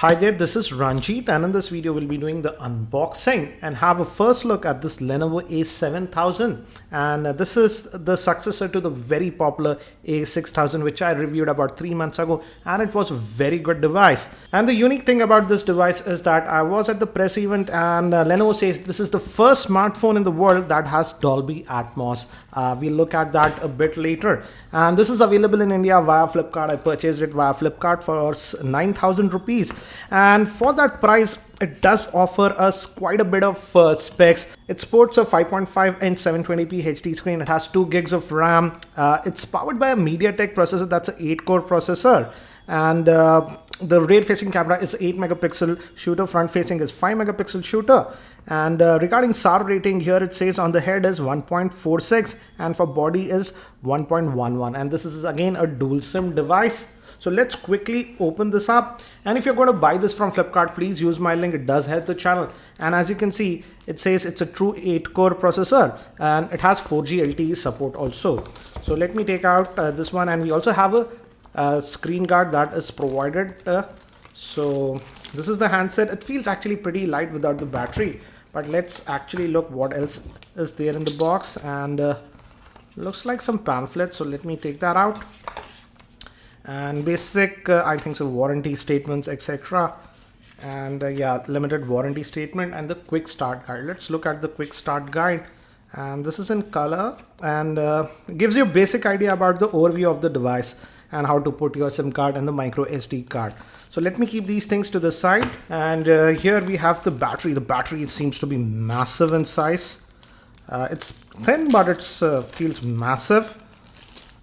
Hi there, this is Ranjit, and in this video we'll be doing the unboxing and have a first look at this Lenovo A7000. And this is the successor to the very popular A6000, which I reviewed about 3 months ago, and it was a very good device. And the unique thing about this device is that I was at the press event and Lenovo says this is the first smartphone in the world that has Dolby Atmos. We'll look at that a bit later. And this is available in India via Flipkart. I purchased it via Flipkart for 9,000 rupees. And for that price, it does offer us quite a bit of specs. It sports a 5.5-inch 720p HD screen. It has 2 gigs of RAM. It's powered by a MediaTek processor. That's an 8-core processor. And the rear-facing camera is 8 megapixel shooter. Front-facing is 5 megapixel shooter. And regarding SAR rating, here it says on the head is 1.46 and for body is 1.11. And this is again a dual SIM device. So let's quickly open this up. And if you're going to buy this from Flipkart, please use my link. It does help the channel. And as you can see, it says it's a true 8-core processor and it has 4G LTE support also. So let me take out this one, and we also have a screen guard that is provided. So this is the handset. It feels actually pretty light without the battery. But let's actually look what else is there in the box. And looks like some pamphlets. So let me take that out. And basic, I think so, warranty statements, etc. And yeah, limited warranty statement and the quick start guide. Let's look at the quick start guide. And this is in color and gives you a basic idea about the overview of the device and how to put your SIM card and the micro SD card. So let me keep these things to the side. And here we have the battery. The battery seems to be massive in size. It's thin, but it feels massive.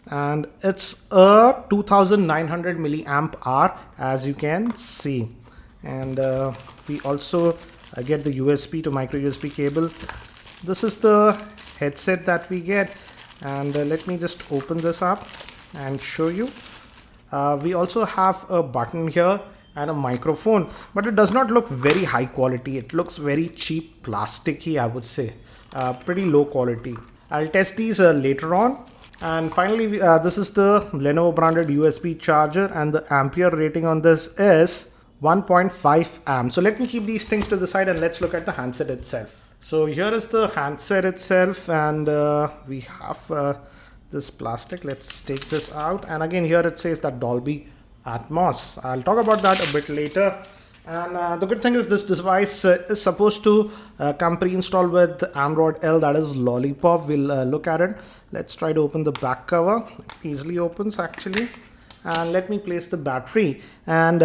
And it's a 2900 milliamp hour, as you can see. And we also get the USB to micro USB cable. This is the headset that we get. And let me just open this up and show you. We also have a button here and a microphone, but it does not look very high quality. It looks very cheap, plasticky, I would say. Pretty low quality. I'll test these later on. And finally, this is the Lenovo branded USB charger, and the ampere rating on this is 1.5 amps. So let me keep these things to the side and let's look at the handset itself. So here is the handset itself, and we have this plastic. Let's take this out. And again, here it says that Dolby Atmos. I'll talk about that a bit later. And the good thing is this device is supposed to come pre-installed with Android L, that is Lollipop. We'll look at it. Let's try to open the back cover. It easily opens actually. And let me place the battery. And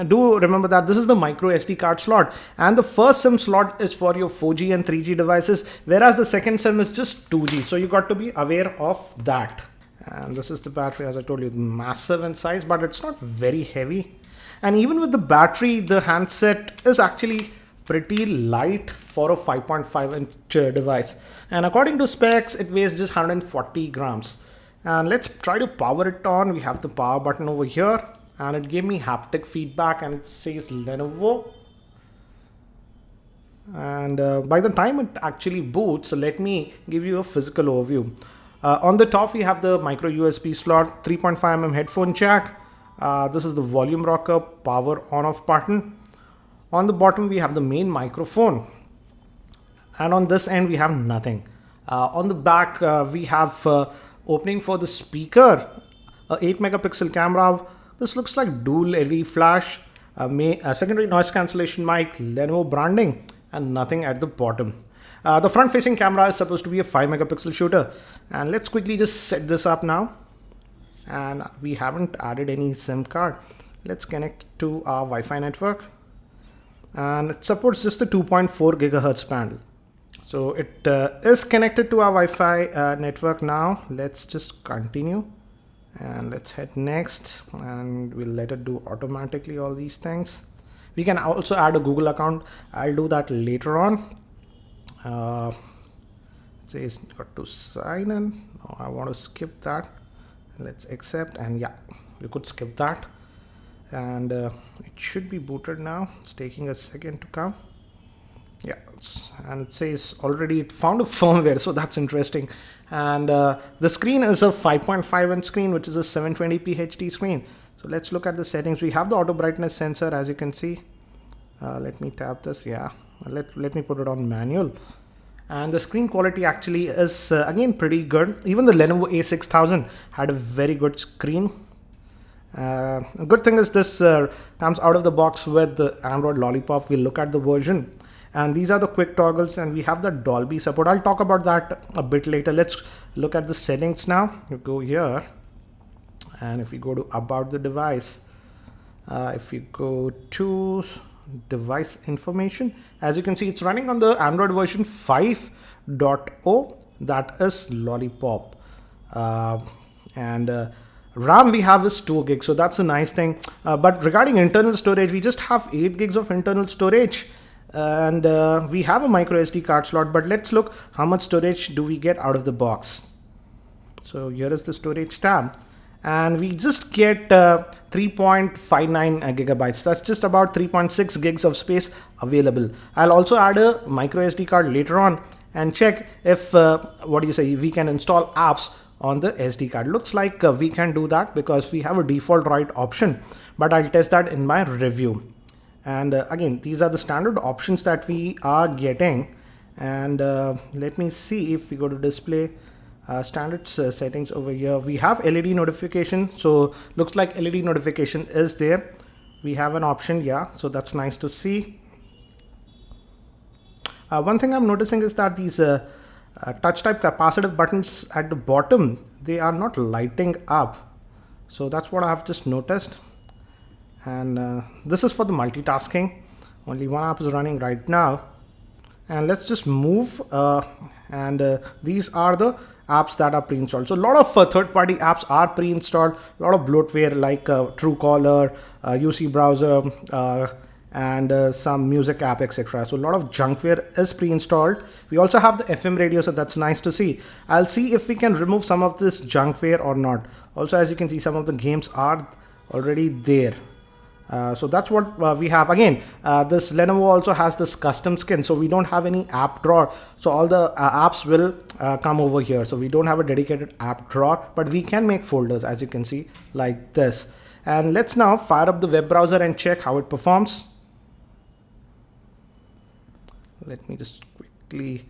do remember that this is the micro SD card slot. And the first SIM slot is for your 4G and 3G devices, whereas the second SIM is just 2G. So you got to be aware of that. And this is the battery, as I told you, massive in size, but it's not very heavy. And even with the battery, the handset is actually pretty light for a 5.5-inch device. And according to specs, it weighs just 140 grams. And let's try to power it on. We have the power button over here, and it gave me haptic feedback, and it says Lenovo. And by the time it actually boots, so let me give you a physical overview. On the top, we have the micro USB slot, 3.5mm headphone jack. This is the volume rocker, power on off button. On the bottom we have the main microphone, and on this end we have nothing. On the back we have opening for the speaker, a 8 megapixel camera. This looks like dual LED flash, a secondary noise cancellation mic, Lenovo branding, and nothing at the bottom. The front facing camera is supposed to be a 5 megapixel shooter. And let's quickly just set this up now. And we haven't added any SIM card. Let's connect to our Wi-Fi network, and it supports just the 2.4 gigahertz band. So it is connected to our Wi-Fi network now. Let's just continue and let's hit next, and we'll let it do automatically all these things. We can also add a Google account. I'll do that later on. It says got to sign in. No, I want to skip that. Let's accept, and yeah, we could skip that. And it should be booted now. It's taking a second to come. Yeah, and it says already it found a firmware, so that's interesting. And the screen is a 5.5-inch screen, which is a 720p HD screen. So let's look at the settings. We have the auto brightness sensor, as you can see. Let me tap this. Yeah, let me put it on manual. And the screen quality actually is again pretty good. Even the Lenovo A6000 had a very good screen. A good thing is this comes out of the box with the Android Lollipop. We'll look at the version. And these are the quick toggles, and we have the Dolby support. I'll talk about that a bit later. Let's look at the settings now. You go here, and if we go to about the device, if you go to device information, as you can see, it's running on the Android version 5.0, that is Lollipop. And RAM we have is 2 gigs, so that's a nice thing. But regarding internal storage, we just have 8 gigs of internal storage. And we have a micro SD card slot, but let's look how much storage do we get out of the box. So here is the storage tab, and we just get 3.59 gigabytes. That's just about 3.6 gigs of space available. I'll also add a micro SD card later on and check if we can install apps on the SD card. Looks like we can do that because we have a default write option, but I'll test that in my review. And again, these are the standard options that we are getting. And let me see if we go to display standard settings over here. We have LED notification. So looks like LED notification is there. We have an option. Yeah. So that's nice to see. One thing I'm noticing is that these touch type capacitive buttons at the bottom, they are not lighting up. So that's what I have just noticed. And this is for the multitasking. Only one app is running right now. And let's just move. These are the apps that are pre-installed. So a lot of third-party apps are pre-installed. A lot of bloatware like Truecaller, UC browser, and some music app, etc. So a lot of junkware is pre-installed. We also have the FM radio, so that's nice to see. I'll see if we can remove some of this junkware or not. Also, as you can see, some of the games are already there. So that's what we have. Again, this Lenovo also has this custom skin, so we don't have any app drawer. So all the apps will come over here. So we don't have a dedicated app drawer, but we can make folders, as you can see, like this. And let's now fire up the web browser and check how it performs. Let me just quickly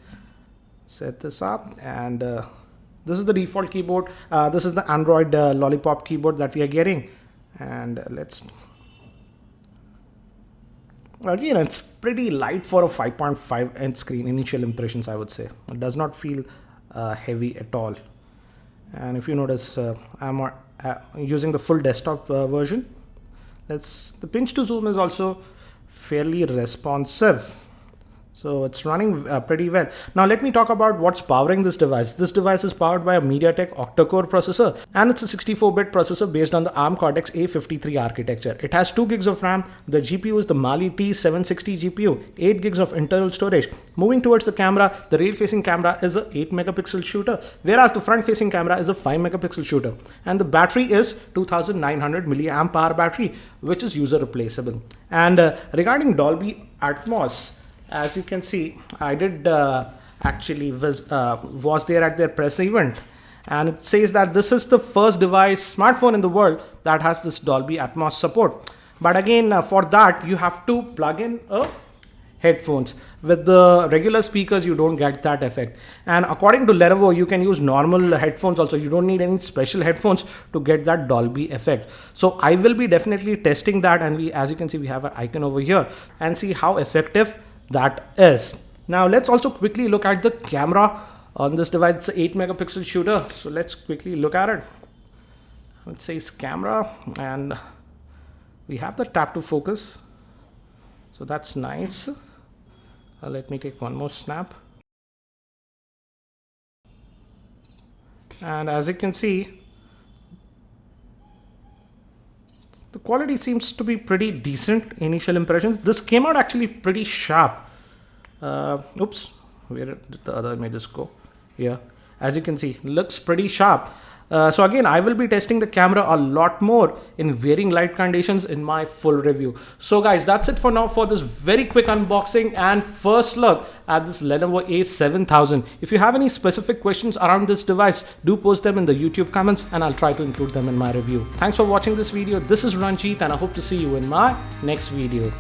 set this up. And this is the default keyboard. This is the Android Lollipop keyboard that we are getting. And let's... Again, it's pretty light for a 5.5 inch screen. Initial impressions, I would say. It does not feel heavy at all. And if you notice, I'm using the full desktop version. The pinch to zoom is also fairly responsive. So it's running pretty well. Now let me talk about what's powering this device. This device is powered by a MediaTek octa-core processor, and it's a 64-bit processor based on the ARM Cortex A53 architecture. It has 2 gigs of RAM. The GPU is the Mali T760 GPU, 8 gigs of internal storage. Moving towards the camera, the rear-facing camera is a 8 megapixel shooter, whereas the front-facing camera is a 5 megapixel shooter. And the battery is 2900 milliamp hour battery, which is user replaceable. And regarding Dolby Atmos, as you can see, I did actually was there at their press event, and it says that this is the first smartphone in the world that has this Dolby Atmos support. But again, for that you have to plug in a headphones. With the regular speakers, you don't get that effect. And according to Lenovo, you can use normal headphones also. You don't need any special headphones to get that Dolby effect. So I will be definitely testing that, and as you can see, we have an icon over here, and see how effective that is. Now let's also quickly look at the camera on this device. It's an 8 megapixel shooter. So let's quickly look at it. It says camera, and we have the tap to focus. So that's nice. Let me take one more snap. And as you can see, the quality seems to be pretty decent. Initial impressions. This came out actually pretty sharp. Oops, where did the other images go? Yeah, as you can see, looks pretty sharp. So again, I will be testing the camera a lot more in varying light conditions in my full review. So guys, that's it for now for this very quick unboxing and first look at this Lenovo A7000. If you have any specific questions around this device, do post them in the YouTube comments and I'll try to include them in my review. Thanks for watching this video. This is Ranjit and I hope to see you in my next video.